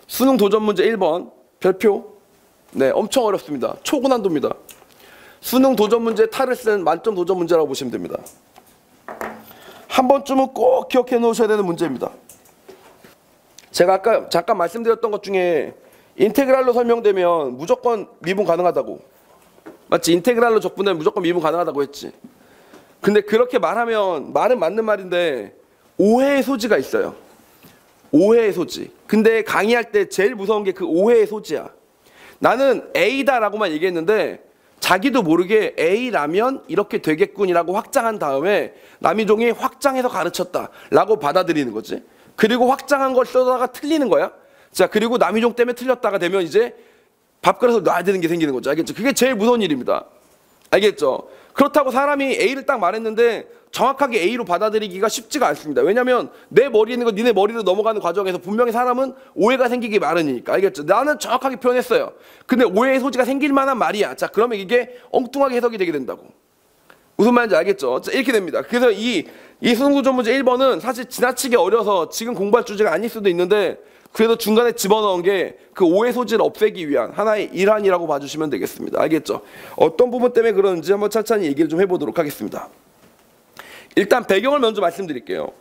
수능 도전 문제 1번 별표. 네, 엄청 어렵습니다. 초고난도입니다. 수능 도전 문제 탈을 쓴 만점 도전 문제라고 보시면 됩니다. 한 번쯤은 꼭 기억해 놓으셔야 되는 문제입니다. 제가 아까 잠깐 말씀드렸던 것 중에 인테그랄로 설명되면 무조건 미분 가능하다고. 맞지? 인테그랄로 적분되면 무조건 미분 가능하다고 했지. 근데 그렇게 말하면 말은 맞는 말인데 오해의 소지가 있어요. 오해의 소지. 근데 강의할 때 제일 무서운 게 그 오해의 소지야. 나는 A다라고만 얘기했는데 자기도 모르게 A라면 이렇게 되겠군이라고 확장한 다음에 남이종이 확장해서 가르쳤다라고 받아들이는 거지. 그리고 확장한 걸 써다가 틀리는 거야. 자, 그리고 남이종 때문에 틀렸다가 되면 이제 밥그릇을 놔야 되는 게 생기는 거죠. 알겠죠? 그게 제일 무서운 일입니다. 알겠죠? 그렇다고 사람이 A를 딱 말했는데 정확하게 A로 받아들이기가 쉽지가 않습니다. 왜냐하면 내 머리에 있는 거 니네 머리로 넘어가는 과정에서 분명히 사람은 오해가 생기기 마련이니까. 알겠죠? 나는 정확하게 표현했어요. 근데 오해의 소지가 생길 만한 말이야. 자, 그러면 이게 엉뚱하게 해석이 되게 된다고. 무슨 말인지 알겠죠? 자, 이렇게 됩니다. 그래서 이 수능 도전 문제 1번은 사실 지나치게 어려서 지금 공부할 주제가 아닐 수도 있는데 그래도 중간에 집어넣은 게 그 오해 소지를 없애기 위한 하나의 일환이라고 봐주시면 되겠습니다. 알겠죠? 어떤 부분 때문에 그런지 한번 천천히 얘기를 좀 해보도록 하겠습니다. 일단 배경을 먼저 말씀드릴게요.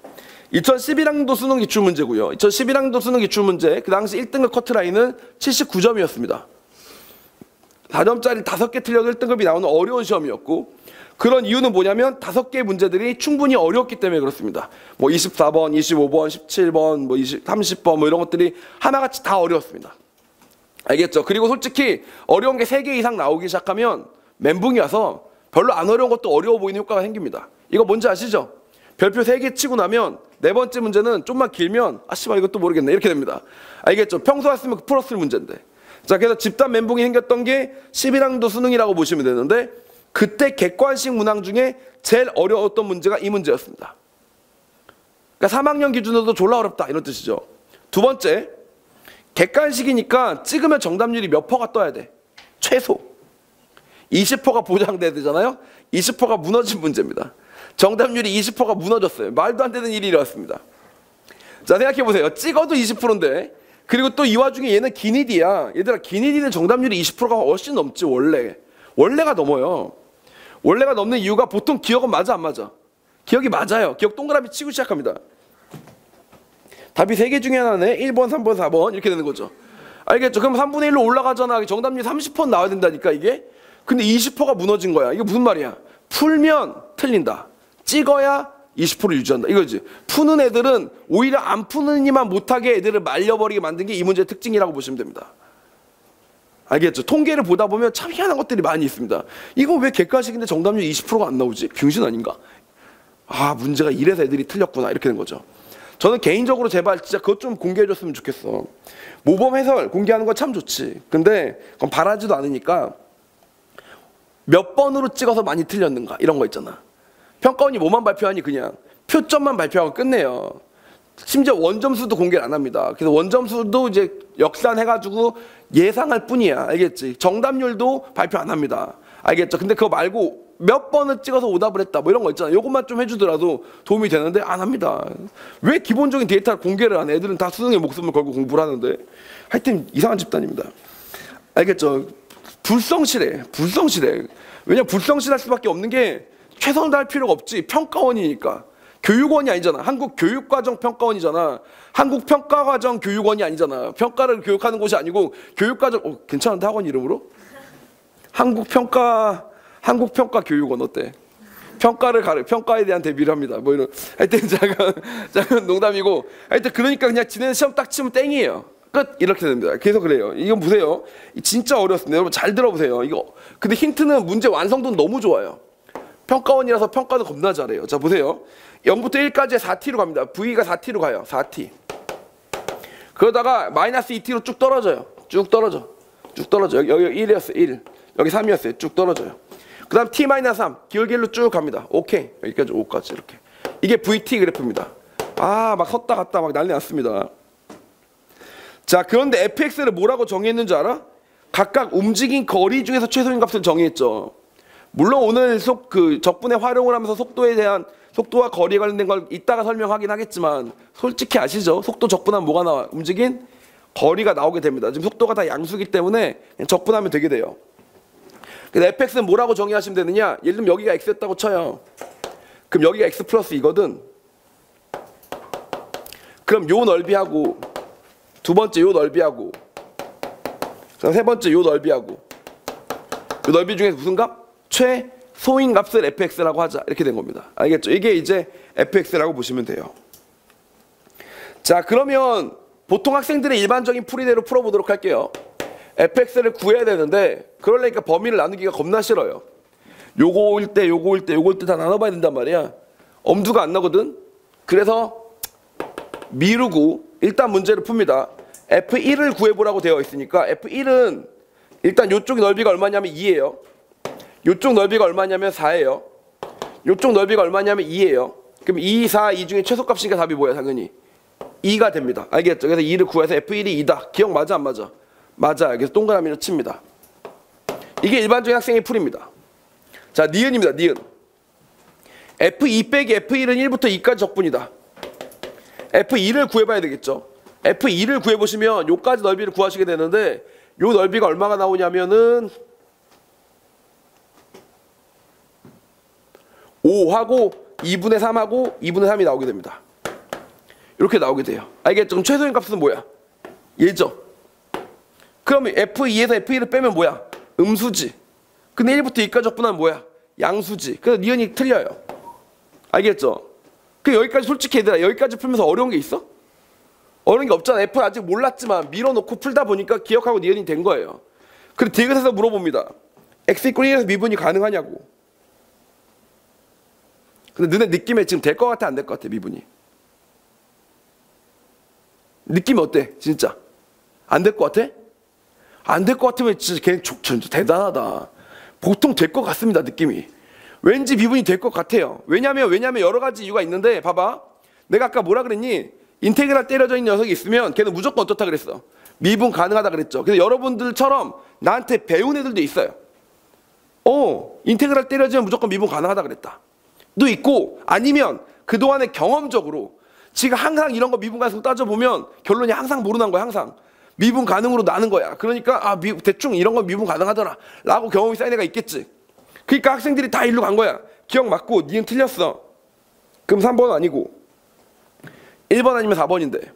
2011학년도 수능 기출문제고요. 2011학년도 수능 기출문제 그 당시 1등급 커트라인은 79점이었습니다. 4점짜리 5개 틀려도 1등급이 나오는 어려운 시험이었고 그런 이유는 뭐냐면 5개의 문제들이 충분히 어려웠기 때문에 그렇습니다. 뭐 24번, 25번, 17번, 뭐 30번 뭐 이런 것들이 하나같이 다 어려웠습니다. 알겠죠? 그리고 솔직히 어려운 게 3개 이상 나오기 시작하면 멘붕이 와서 별로 안 어려운 것도 어려워 보이는 효과가 생깁니다. 이거 뭔지 아시죠? 별표 3개 치고 나면 4번째 문제는 좀만 길면 아 씨발 이것도 모르겠네 이렇게 됩니다. 알겠죠? 평소 왔으면 풀었을 문제인데. 자, 그래서 집단 멘붕이 생겼던 게 11학년도 수능이라고 보시면 되는데 그때 객관식 문항 중에 제일 어려웠던 문제가 이 문제였습니다. 그러니까 3학년 기준으로도 졸라 어렵다 이런 뜻이죠. 두 번째, 객관식이니까 찍으면 정답률이 몇 퍼가 떠야 돼? 최소 20%가 보장돼야 되잖아요. 20%가 무너진 문제입니다. 정답률이 20%가 무너졌어요. 말도 안 되는 일이 일어났습니다. 자, 생각해보세요. 찍어도 20%인데 그리고 또 이 와중에 얘는 기니디야. 얘들아, 기니디는 정답률이 20%가 훨씬 넘지. 원래가 넘어요. 원래가 넘는 이유가 보통 기억은 맞아 안 맞아? 기억이 맞아요. 기억 동그라미 치고 시작합니다. 답이 3개 중에 하나네. 1번, 3번, 4번 이렇게 되는 거죠. 알겠죠? 그럼 3분의 1로 올라가잖아. 정답률 30% 나와야 된다니까 이게. 근데 20%가 무너진 거야. 이게 무슨 말이야? 풀면 틀린다. 찍어야 20% 유지한다. 이거지. 푸는 애들은 오히려 안 푸느니만 못하게 애들을 말려버리게 만든 게 이 문제의 특징이라고 보시면 됩니다. 알겠죠? 통계를 보다 보면 참 희한한 것들이 많이 있습니다. 이거 왜 객관식인데 정답률 20%가 안 나오지? 병신 아닌가? 아, 문제가 이래서 애들이 틀렸구나 이렇게 된 거죠. 저는 개인적으로 제발 진짜 그것 좀 공개해줬으면 좋겠어. 모범 해설 공개하는 건 참 좋지. 근데 그건 바라지도 않으니까 몇 번으로 찍어서 많이 틀렸는가 이런 거 있잖아. 평가원이 뭐만 발표하니 그냥 표점만 발표하고 끝내요. 심지어 원점수도 공개를 안 합니다. 그래서 원점수도 이제 역산해가지고 예상할 뿐이야. 알겠지? 정답률도 발표 안 합니다. 알겠죠? 근데 그거 말고 몇 번을 찍어서 오답을 했다 뭐 이런 거 있잖아. 요것만 좀 해주더라도 도움이 되는데 안 합니다. 왜 기본적인 데이터를 공개를 안 해? 애들은 다 수능에 목숨을 걸고 공부를 하는데. 하여튼 이상한 집단입니다. 알겠죠? 불성실해. 왜냐면 불성실할 수밖에 없는 게 최선을 다할 필요가 없지. 평가원이니까. 교육원이 아니잖아. 한국교육과정평가원이잖아. 한국평가과정교육원이 아니잖아. 평가를 교육하는 곳이 아니고 교육과정 괜찮은데 학원 이름으로? 한국평가교육원 어때? 평가에 대한 대비를 합니다. 뭐 이런. 하여튼 작은 농담이고. 하여튼 그러니까 그냥 지내는 시험 딱 치면 땡이에요. 끝 이렇게 됩니다. 그래서 그래요. 이건 보세요. 진짜 어렵습니다. 여러분 잘 들어보세요. 이거. 근데 힌트는 문제 완성도는 너무 좋아요. 평가원이라서 평가도 겁나 잘해요. 자, 보세요. 0부터 1까지 4t로 갑니다. V가 4t로 가요. 4t. 그러다가 마이너스 2t로 쭉 떨어져요. 쭉 떨어져. 여기 1이었어요. 1. 여기 3이었어요. 쭉 떨어져요. 그 다음 t-3. 기울기로 쭉 갑니다. 오케이. 여기까지 5까지 이렇게. 이게 VT 그래프입니다. 아, 막 섰다 갔다 막 난리 났습니다. 자, 그런데 fx를 뭐라고 정의했는지 알아? 각각 움직인 거리 중에서 최소인 값을 정의했죠. 물론 오늘 적분의 활용을 하면서 속도와 거리에 관련된 걸 이따가 설명하긴 하겠지만 솔직히 아시죠? 속도 적분하면 뭐가 나와? 움직인 거리가 나오게 됩니다. 지금 속도가 다 양수기 때문에 그냥 적분하면 되게 돼요. 근데 fx는 뭐라고 정의하시면 되느냐? 예를 들면 여기가 x였다고 쳐요. 그럼 여기가 x 플러스 이거든. 그럼 요 넓이하고 두 번째 요 넓이하고 그럼 세 번째 요 넓이하고 요 넓이 중에서 무슨 값? 최소인 값을 fx라고 하자. 이렇게 된 겁니다. 알겠죠? 이게 이제 fx라고 보시면 돼요. 자, 그러면 보통 학생들의 일반적인 풀이대로 풀어보도록 할게요. fx를 구해야 되는데 그러려니까 범위를 나누기가 겁나 싫어요. 요거일 때 요거일 때 요거일 때 다 나눠봐야 된단 말이야. 엄두가 안 나거든. 그래서 미루고 일단 문제를 풉니다. f1을 구해보라고 되어 있으니까 f1은 일단 요쪽 넓이가 얼마냐면 2예요. 요쪽 넓이가 얼마냐면 4예요. 요쪽 넓이가 얼마냐면 2예요. 그럼 2, 4, 2 중에 최소값이니까 답이 뭐야? 당연히 2가 됩니다. 알겠죠? 그래서 2를 구해서 f1이 2다. 기억 맞아 안 맞아? 맞아. 그래서 동그라미로 칩니다. 이게 일반적인 학생의 풀입니다. 자, 니은입니다. 니은. f2 빼기 f1은 1부터 2까지 적분이다. f2를 구해봐야 되겠죠. f2를 구해보시면 요까지 넓이를 구하시게 되는데 요 넓이가 얼마가 나오냐면은 5하고 2분의 3하고 2분의 3이 나오게 됩니다. 이렇게 나오게 돼요. 알겠죠? 그럼 최소인 값은 뭐야? 얘죠. 그러면 f2에서 f1을 빼면 뭐야? 음수지. 근데 1부터 2까지 적분하면 뭐야? 양수지. 그래서 니은이 틀려요. 알겠죠? 그 여기까지 솔직히 얘들아 여기까지 풀면서 어려운 게 있어? 어려운 게 없잖아. F 아직 몰랐지만 밀어놓고 풀다 보니까 기억하고 니은이 된 거예요. 그리고 디귿에서 물어봅니다. x 이퀄 1에서 미분이 가능하냐고. 근데 너네 느낌에 지금 될 것 같아 안 될 것 같아 미분이? 느낌이 어때? 진짜 안 될 것 같아? 안 될 것 같으면 진짜 걔 진짜 대단하다. 보통 될 것 같습니다. 느낌이 왠지 미분이 될 것 같아요. 왜냐면 여러 가지 이유가 있는데 봐봐. 내가 아까 뭐라 그랬니? 인테그랄 때려져 있는 녀석이 있으면 걔는 무조건 어떻다 그랬어? 미분 가능하다 그랬죠. 그래서 여러분들처럼 나한테 배운 애들도 있어요. 인테그랄 때려지면 무조건 미분 가능하다 그랬다. 도 있고 아니면 그동안에 경험적으로 지가 항상 이런 거 미분 가능성 따져보면 결론이 항상 모르는 거야. 항상 미분 가능으로 나는 거야. 그러니까 대충 이런 건 미분 가능하더라 라고 경험이 쌓인 애가 있겠지. 그러니까 학생들이 다 일로 간 거야. 기억 맞고 니은 틀렸어. 그럼 3번 아니고 1번 아니면 4번인데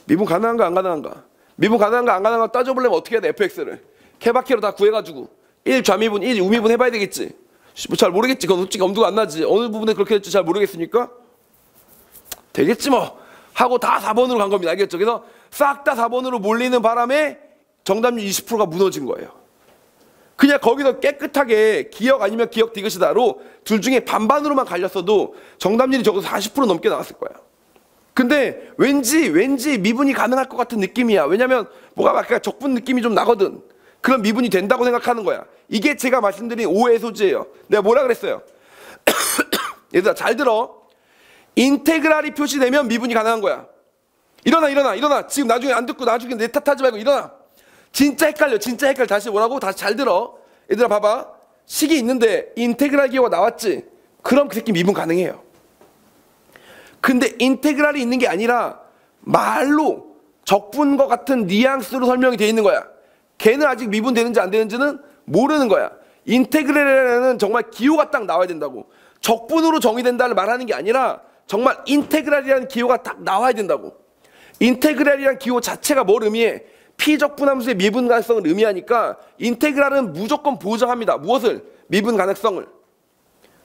미분 가능한가 안 가능한가? 미분 가능한가 안 가능한가 따져보려면 어떻게 해야 돼? fx를 케바케로 다 구해가지고 1 좌미분 1 우미분 해봐야 되겠지. 잘 모르겠지. 그건 솔직히 엄두가 안 나지. 어느 부분에 그렇게 될지 잘 모르겠으니까 되겠지 뭐 하고 다 4번으로 간 겁니다. 알겠죠? 그래서 싹 다 4번으로 몰리는 바람에 정답률 20%가 무너진 거예요. 그냥 거기서 깨끗하게 기억 아니면 기억 디귿이다로 둘 중에 반반으로만 갈렸어도 정답률이 적어도 40% 넘게 나왔을 거야. 근데 왠지 미분이 가능할 것 같은 느낌이야. 왜냐면 뭐가 아까 적분 느낌이 좀 나거든. 그럼 미분이 된다고 생각하는 거야. 이게 제가 말씀드린 오해의 소지예요. 내가 뭐라 그랬어요? 얘들아 잘 들어. 인테그랄이 표시되면 미분이 가능한 거야. 일어나. 지금 나중에 안 듣고 나중에 내 탓하지 말고 일어나. 진짜 헷갈려. 다시 뭐라고? 다시 잘 들어. 얘들아 봐봐. 식이 있는데 인테그랄 기호가 나왔지? 그럼 그 새끼 미분 가능해요. 근데 인테그랄이 있는 게 아니라 말로 적분과 같은 뉘앙스로 설명이 되어 있는 거야. 걔는 아직 미분 되는지 안 되는지는 모르는 거야. 인테그랄에는 정말 기호가 딱 나와야 된다고. 적분으로 정의된다를 말하는 게 아니라 정말 인테그랄이라는 기호가 딱 나와야 된다고. 인테그랄이라는 기호 자체가 뭘 의미해? 피적분함수의 미분 가능성을 의미하니까 인테그랄은 무조건 보장합니다. 무엇을? 미분 가능성을.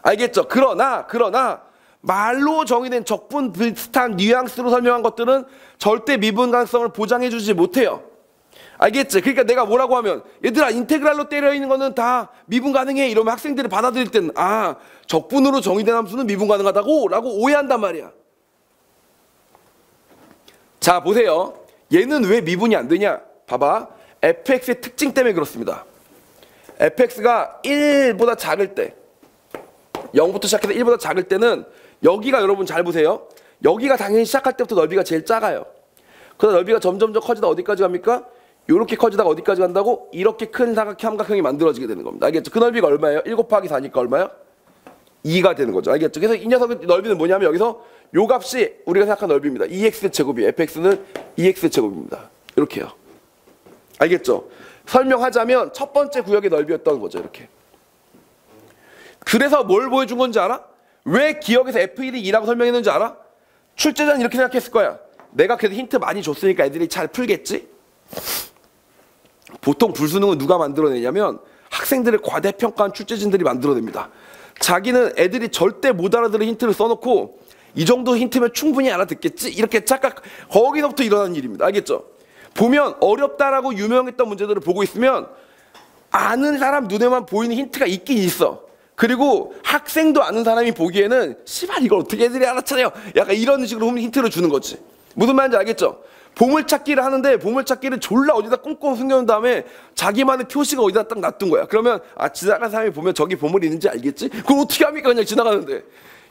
알겠죠? 그러나 말로 정의된 적분 비슷한 뉘앙스로 설명한 것들은 절대 미분 가능성을 보장해주지 못해요. 알겠지? 그러니까 내가 뭐라고 하면 얘들아 인테그랄로 때려있는 거는 다 미분 가능해 이러면 학생들이 받아들일 때는 적분으로 정의된 함수는 미분 가능하다고 라고 오해한단 말이야. 자 보세요. 얘는 왜 미분이 안 되냐? 봐봐. fx의 특징 때문에 그렇습니다. fx가 1보다 작을 때 0부터 시작해서 1보다 작을 때는 여기가 여러분 잘 보세요. 여기가 당연히 시작할 때부터 넓이가 제일 작아요. 그러다 넓이가 점점 커지다 어디까지 갑니까? 이렇게 커지다가 어디까지 간다고? 이렇게 큰 삼각형이 만들어지게 되는 겁니다. 알겠죠? 그 넓이가 얼마예요? 1 곱하기 4니까 얼마야? 2가 되는 거죠. 알겠죠? 그래서 이 녀석의 넓이는 뭐냐면 여기서 요 값이 우리가 생각한 넓이입니다. 2x 제곱이 fx는 2x 제곱입니다. 이렇게요. 알겠죠? 설명하자면 첫 번째 구역의 넓이였던 거죠. 이렇게. 그래서 뭘 보여준 건지 알아? 왜 기억에서 f1이 2라고 설명했는지 알아? 출제자는 이렇게 생각했을 거야. 내가 그래도 힌트 많이 줬으니까 애들이 잘 풀겠지? 보통 불수능은 누가 만들어내냐면 학생들을 과대평가한 출제진들이 만들어냅니다. 자기는 애들이 절대 못 알아들을 힌트를 써놓고 이 정도 힌트면 충분히 알아듣겠지? 이렇게 착각, 거기서부터 일어나는 일입니다. 알겠죠? 보면 어렵다라고 유명했던 문제들을 보고 있으면 아는 사람 눈에만 보이는 힌트가 있긴 있어. 그리고 학생도 아는 사람이 보기에는 씨발 이걸 어떻게 애들이 알아차려요? 약간 이런 식으로 힌트를 주는 거지. 무슨 말인지 알겠죠? 보물찾기를 하는데 보물찾기를 졸라 어디다 꽁꽁 숨겨놓은 다음에 자기만의 표시가 어디다 딱 놔둔 거야. 그러면 지나가는 사람이 보면 저기 보물이 있는지 알겠지? 그걸 어떻게 합니까? 그냥 지나가는데.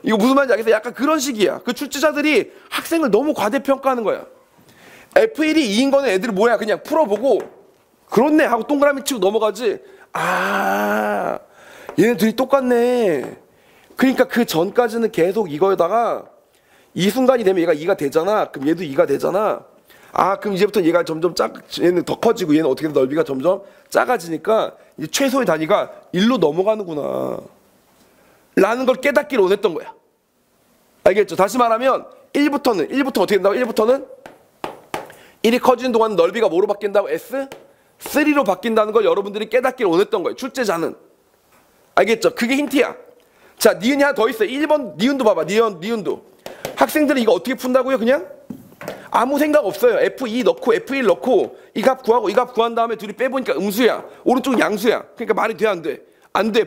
이거 무슨 말인지 알겠어? 약간 그런 식이야. 그 출제자들이 학생을 너무 과대평가하는 거야. F1이 2인 거는 애들이 뭐야 그냥 풀어보고 그렇네 하고 동그라미 치고 넘어가지. 아, 얘네 둘이 똑같네. 그러니까 그 전까지는 계속 이거에다가 이 순간이 되면 얘가 2가 되잖아. 그럼 얘도 2가 되잖아. 아, 그럼 이제부터 얘가 점점 얘는 더 커지고 얘는 어떻게 넓이가 점점 작아지니까 이제 최소의 단위가 1로 넘어가는구나 라는 걸 깨닫기를 원했던 거야. 알겠죠? 다시 말하면 1부터 어떻게 된다고? 1부터는 1이 커지는 동안 넓이가 뭐로 바뀐다고? S3로 바뀐다는 걸 여러분들이 깨닫기를 원했던 거예요. 출제자는. 알겠죠? 그게 힌트야. 자, 니은이 하나 더 있어요. 1번 니은도 봐봐. 니은도. 학생들은 이거 어떻게 푼다고요? 그냥? 아무 생각 없어요. F2 넣고 F1 넣고 이 값 구하고 이 값 구한 다음에 둘이 빼보니까 음수야. 오른쪽은 양수야. 그러니까 말이 돼 안 돼? 안 돼.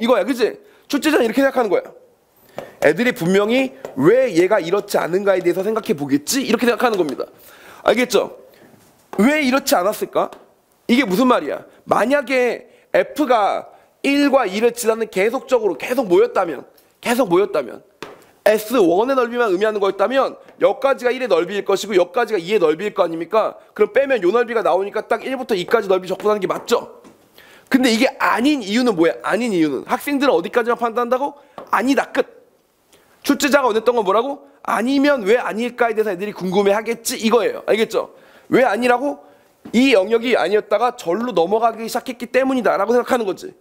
이거야. 그치? 출제자는 이렇게 생각하는 거야. 애들이 분명히 왜 얘가 이렇지 않은가에 대해서 생각해 보겠지? 이렇게 생각하는 겁니다. 알겠죠? 왜 이렇지 않았을까? 이게 무슨 말이야? 만약에 F가 1과 2를 지나는 계속적으로 계속 모였다면 S1의 넓이만 의미하는 거였다면 여기까지가 1의 넓이일 것이고 여기까지가 2의 넓이일 거 아닙니까? 그럼 빼면 요 넓이가 나오니까 딱 1부터 2까지 넓이 적분하는 게 맞죠? 근데 이게 아닌 이유는 뭐야? 아닌 이유는 학생들은 어디까지만 판단한다고? 아니다 끝. 출제자가 원했던 건 뭐라고? 아니면 왜 아닐까에 대해서 애들이 궁금해하겠지 이거예요. 알겠죠? 왜 아니라고? 이 영역이 아니었다가 절로 넘어가기 시작했기 때문이다 라고 생각하는 거지.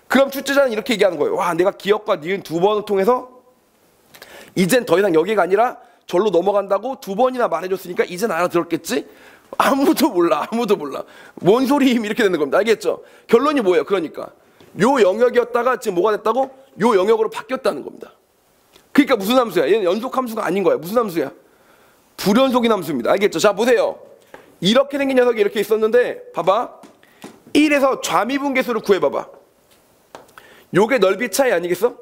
그럼 출제자는 이렇게 얘기하는 거예요. 와, 내가 기억과 니은 두 번을 통해서 이젠 더 이상 여기가 아니라 절로 넘어간다고 두 번이나 말해줬으니까 이젠 알아들었겠지? 아무도 몰라. 뭔 소리임 이렇게 되는 겁니다. 알겠죠? 결론이 뭐예요? 그러니까 요 영역이었다가 지금 뭐가 됐다고? 요 영역으로 바뀌었다는 겁니다. 그러니까 무슨 함수야? 얘는 연속 함수가 아닌 거야. 무슨 함수야? 불연속인 함수입니다. 알겠죠? 자, 보세요. 이렇게 생긴 녀석이 이렇게 있었는데 봐봐. 1에서 좌미분계수를 구해봐봐. 요게 넓이 차이 아니겠어?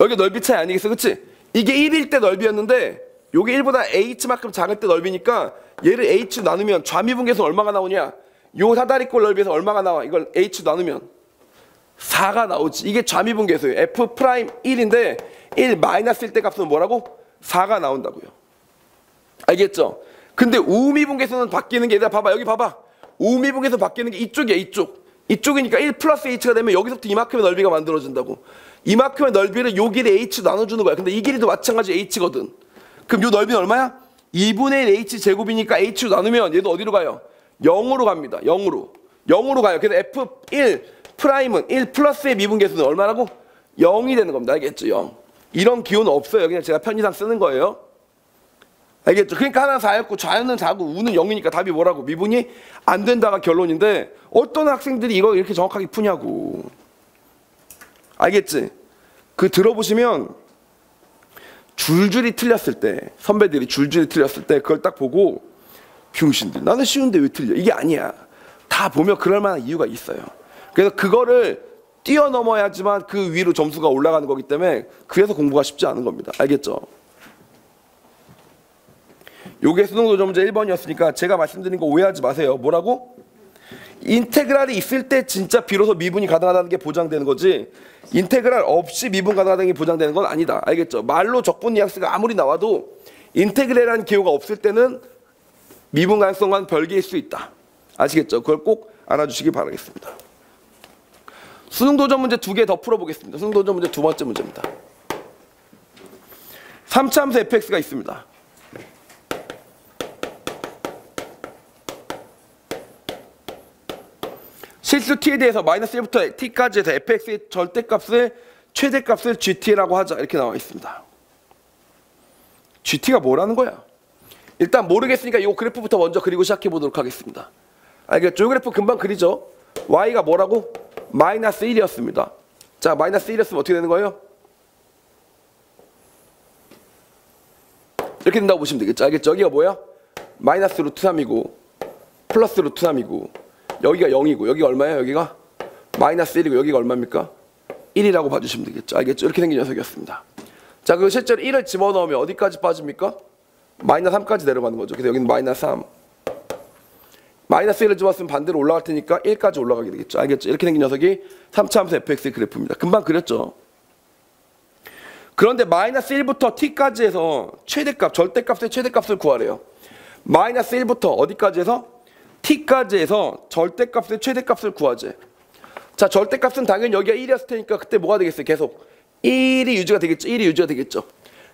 여기 넓이 차이 아니겠어? 그치? 이게 1일 때 넓이였는데 요게 1보다 h만큼 작을 때 넓이니까 얘를 h로 나누면 좌미분계수 얼마가 나오냐? 요 사다리꼴 넓이에서 얼마가 나와? 이걸 h로 나누면 4가 나오지. 이게 좌미분계수예요. f'1인데 1 마이너스 1때 값은 뭐라고? 4가 나온다고요. 알겠죠? 근데 우미분계수는 바뀌는 게 얘들아 봐봐. 여기 봐봐. 우미분계수 바뀌는 게 이쪽이야. 이쪽이니까 1 플러스 h가 되면 여기서부터 이만큼의 넓이가 만들어진다고. 이만큼의 넓이를 요 길에 h로 나눠주는 거야. 근데 이 길이도 마찬가지 h거든. 그럼 요 넓이는 얼마야? 2분의 1 h 제곱이니까 h로 나누면 얘도 어디로 가요? 0으로 갑니다. 0으로 가요. 그래서 f1 프라임은 1 플러스의 미분계수는 얼마라고? 0이 되는 겁니다. 알겠죠? 0. 이런 기호는 없어요. 그냥 제가 편의상 쓰는 거예요. 알겠죠? 그러니까 하나 4였고 좌는 4고 우는 0이니까 답이 뭐라고? 미분이 안 된다가 결론인데 어떤 학생들이 이거 이렇게 정확하게 푸냐고. 알겠지? 그 들어보시면 줄줄이 틀렸을 때 선배들이 줄줄이 틀렸을 때 그걸 딱 보고 병신들 나는 쉬운데 왜 틀려? 이게 아니야. 다 보면 그럴 만한 이유가 있어요. 그래서 그거를 뛰어넘어야지만 그 위로 점수가 올라가는 거기 때문에 그래서 공부가 쉽지 않은 겁니다. 알겠죠? 요게 수능도전 문제 1번이었으니까 제가 말씀드린 거 오해하지 마세요. 뭐라고? 인테그랄이 있을 때 진짜 비로소 미분이 가능하다는 게 보장되는 거지 인테그랄 없이 미분 가능하다는 게 보장되는 건 아니다. 알겠죠? 말로 적분 뉘앙스가 아무리 나와도 인테그랄이라는 기호가 없을 때는 미분 가능성과는 별개일 수 있다. 아시겠죠? 그걸 꼭 알아주시기 바라겠습니다. 수능도전 문제 2개 더 풀어보겠습니다. 수능도전 문제 두 번째 문제입니다. 3차 함수 fx가 있습니다. 실수 t에 대해서 마이너스 1부터 t까지 해서 fx의 절대값을 최대값을 gt라고 하자. 이렇게 나와 있습니다. gt가 뭐라는 거야? 일단 모르겠으니까 이 그래프부터 먼저 그리고 시작해 보도록 하겠습니다. 알겠죠? 이 그래프 금방 그리죠? y가 뭐라고? 마이너스 1이었습니다. 자, 마이너스 1이었으면 어떻게 되는 거예요? 이렇게 된다고 보시면 되겠죠? 알겠죠? 여기가 뭐야? 마이너스 루트 3이고 플러스 루트 3이고 여기가 0이고 여기가 얼마예요? 여기가 마이너스 1이고 여기가 얼마입니까? 1이라고 봐주시면 되겠죠? 알겠죠? 이렇게 생긴 녀석이었습니다. 자, 그리고 실제로 1을 집어넣으면 어디까지 빠집니까? 마이너스 3까지 내려가는 거죠. 그래서 여기는 마이너스 3. 마이너스 1을 집었으면 반대로 올라갈 테니까 1까지 올라가게 되겠죠. 알겠죠? 이렇게 생긴 녀석이 3차 함수 fx의 그래프입니다. 금방 그렸죠? 그런데 마이너스 1부터 t까지 해서 최대값, 절대값의 최대값을 구하래요. 마이너스 1부터 어디까지 해서? t까지 해서 절대값의 최대값을 구하재. 자, 절대값은 당연히 여기가 1이었을 테니까 그때 뭐가 되겠어요? 계속 1이 유지가 되겠죠. 1이 유지가 되겠죠.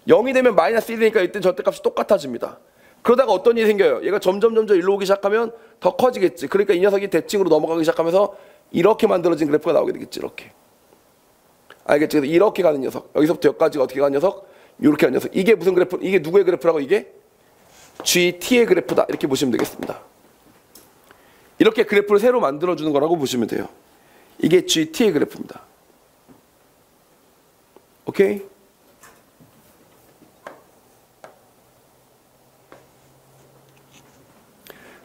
0이 되면 마이너스 1이니까 이때 절대값이 똑같아집니다. 그러다가 어떤 일이 생겨요? 얘가 점점 일로 오기 시작하면 더 커지겠지. 그러니까 이 녀석이 대칭으로 넘어가기 시작하면서 이렇게 만들어진 그래프가 나오게 되겠지. 이렇게. 알겠지? 그래서 이렇게 가는 녀석. 여기서부터 여기까지가 어떻게 가는 녀석? 이렇게 가는 녀석. 이게 무슨 그래프? 이게 누구의 그래프라고? 이게 GT의 그래프다. 이렇게 보시면 되겠습니다. 이렇게 그래프를 새로 만들어주는 거라고 보시면 돼요. 이게 GT의 그래프입니다. 오케이?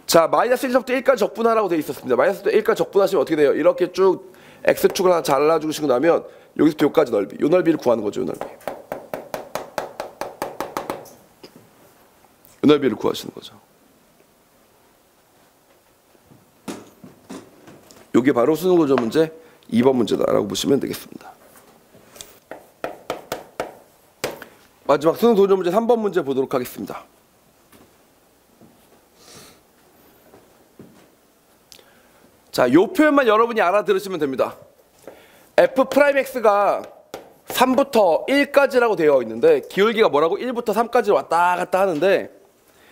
자, 마이너스 1부터 1까지 적분하라고 되어 있었습니다. 마이너스 1까지 적분하시면 어떻게 돼요? 이렇게 쭉 X축을 하나 잘라주시고 나면 여기서부터 여기까지 넓이. 요 넓이를 구하는 거죠. 요 넓이. 요 넓이를 구하시는 거죠. 요게 바로 수능 도전 문제 2번 문제다라고 보시면 되겠습니다. 마지막 수능 도전 문제 3번 문제 보도록 하겠습니다. 자, 요 표현만 여러분이 알아들으시면 됩니다. f'x가 3부터 1까지라고 되어 있는데 기울기가 뭐라고? 1부터 3까지 왔다 갔다 하는데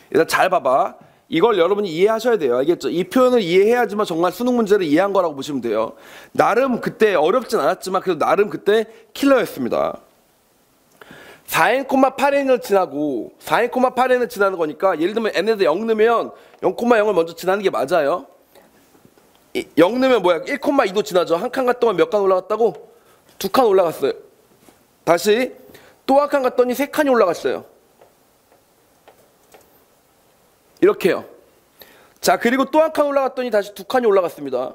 일단 잘 봐봐. 이걸 여러분이 이해하셔야 돼요. 알겠죠? 이 표현을 이해해야지만 정말 수능 문제를 이해한 거라고 보시면 돼요. 나름 그때 어렵진 않았지만 그래도 나름 그때 킬러였습니다. 4n,8n을 지나고 4n,8n을 지나는 거니까 예를 들면 n에다 0 넣으면 0,0을 먼저 지나는 게 맞아요. 0 넣으면 뭐야? 1,2도 지나죠. 한 칸 갔더니 몇 칸 올라갔다고? 2칸 올라갔어요. 다시 또 한 칸 갔더니 3칸이 올라갔어요. 이렇게요. 자, 그리고 또 한 칸 올라갔더니 다시 2칸이 올라갔습니다.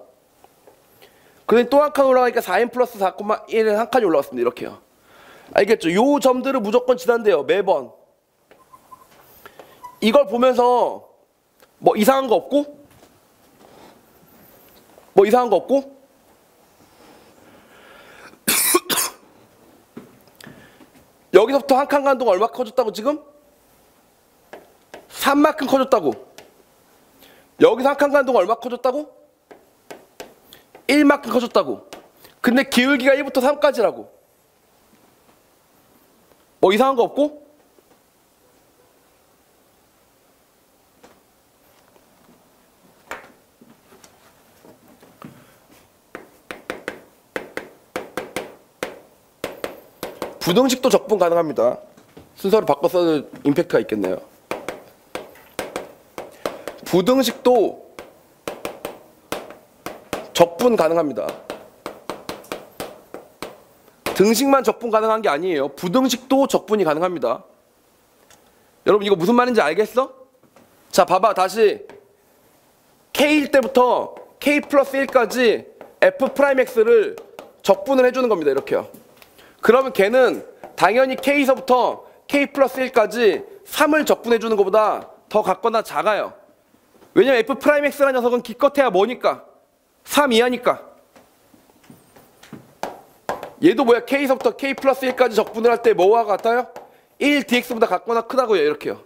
그러니 또 한 칸 올라가니까 4n 플러스 4,1에 한 칸이 올라갔습니다. 이렇게요. 알겠죠? 요 점들을 무조건 지난대요. 매번. 이걸 보면서 뭐 이상한 거 없고? 뭐 이상한 거 없고? 여기서부터 한 칸 가는 동안 얼마 커졌다고 지금? 3만큼 커졌다고. 여기서 한 칸 가는 동안 얼마 커졌다고? 1만큼 커졌다고. 근데 기울기가 1부터 3까지라고. 뭐 이상한 거 없고? 부등식도 적분 가능합니다. 순서를 바꿔 써도 임팩트가 있겠네요. 부등식도 적분 가능합니다. 등식만 적분 가능한 게 아니에요. 부등식도 적분이 가능합니다. 여러분 이거 무슨 말인지 알겠어? 자, 봐봐. 다시 K일 때부터 K 플러스 1까지 F'X를 적분을 해주는 겁니다. 이렇게요. 그러면 걔는 당연히 K서부터 K 플러스 1까지 3을 적분해주는 것보다 더 같거나 작아요. 왜냐면 F'X라는 녀석은 기껏해야 뭐니까? 3 이하니까. 얘도 뭐야? K서부터 K 플러스 1까지 적분을 할 때 뭐와 같아요? 1dx보다 같거나 크다고요. 이렇게요.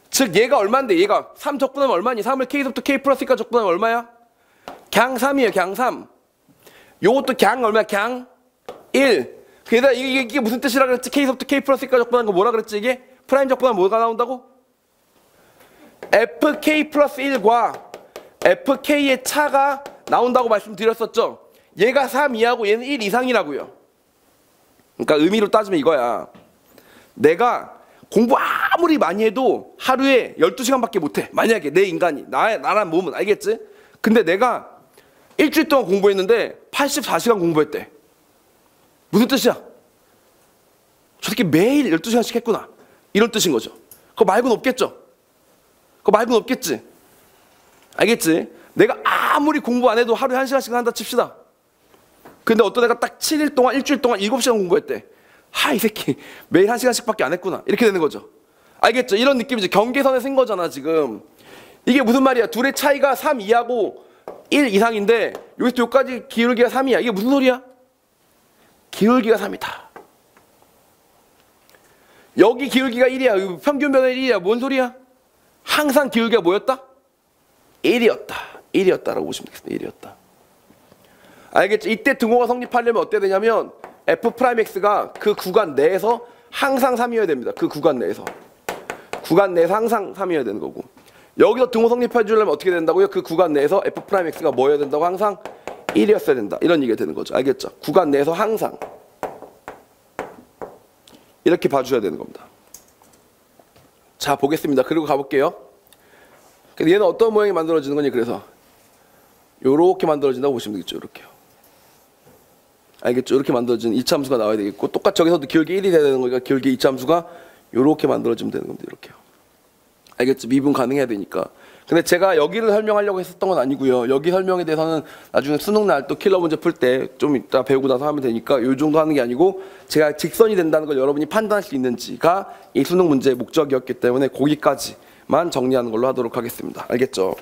즉 얘가 얼마인데? 얘가 3 적분하면 얼마니? 3을 K서부터 K 플러스 1까지 적분하면 얼마야? 갱 3이에요. 갱 3. 요것도 갱 얼마야? 갱 1. 그래서 이게 무슨 뜻이라 그랬지? K서부터 K 플러스 K까지 적분한 거 뭐라 그랬지? 이게 프라임 적분하면 뭐가 나온다고? FK 플러스 1과 FK의 차가 나온다고 말씀드렸었죠. 얘가 3 이하고 얘는 1 이상이라고요. 그러니까 의미로 따지면 이거야. 내가 공부 아무리 많이 해도 하루에 12시간밖에 못해. 만약에 내 인간이 나란 몸은 알겠지? 근데 내가 일주일 동안 공부했는데 84시간 공부했대. 무슨 뜻이야? 저 새끼 매일 12시간씩 했구나. 이런 뜻인 거죠. 그거 말고는 없겠죠? 그거 말고는 없겠지? 알겠지? 내가 아무리 공부 안 해도 하루에 1시간씩 한다 칩시다. 근데 어떤 애가 딱 7일 동안, 일주일 동안 7시간 공부했대. 이 새끼 매일 1시간씩밖에 안 했구나. 이렇게 되는 거죠. 알겠죠? 이런 느낌이지. 경계선에 쓴 거잖아 지금. 이게 무슨 말이야? 둘의 차이가 3 이하고 1 이상인데 여기서 여기까지 기울기가 3이야. 이게 무슨 소리야? 기울기가 3이다. 여기 기울기가 1이야. 평균 변화율 1이야. 뭔 소리야? 항상 기울기가 뭐였다? 1이었다. 1이었다라고 보시면 되겠습니다. 1이었다. 알겠죠? 이때 등호가 성립하려면 어때야 되냐면 F'X가 그 구간 내에서 항상 3이어야 됩니다. 그 구간 내에서. 구간 내에서 항상 3이어야 되는 거고. 여기서 등호 성립해 주려면 어떻게 된다고요? 그 구간 내에서 F'X가 뭐여야 된다고? 항상 1이었어야 된다. 이런 얘기가 되는 거죠. 알겠죠? 구간 내에서 항상. 이렇게 봐줘야 되는 겁니다. 자, 보겠습니다. 그리고 가볼게요. 얘는 어떤 모양이 만들어지는 거니? 그래서 요렇게 만들어진다고 보시면 되겠죠. 요렇게요. 알겠죠? 이렇게 만들어지는 이차함수가 나와야 되겠고, 똑같이 여기서도 기울기 1이 돼야 되는 거니까 기울기 이차함수가 요렇게 만들어지면 되는 겁니다. 이렇게요. 알겠죠? 미분 가능해야 되니까. 근데 제가 여기를 설명하려고 했었던 건 아니고요. 여기 설명에 대해서는 나중에 수능 날 또 킬러 문제 풀 때 좀 이따 배우고 나서 하면 되니까 요 정도 하는 게 아니고, 제가 직선이 된다는 걸 여러분이 판단할 수 있는지가 이 수능 문제의 목적이었기 때문에 거기까지만 정리하는 걸로 하도록 하겠습니다. 알겠죠?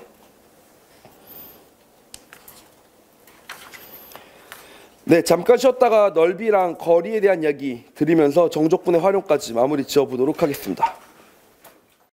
네, 잠깐 쉬었다가 넓이랑 거리에 대한 이야기 드리면서 정적분의 활용까지 마무리 지어보도록 하겠습니다.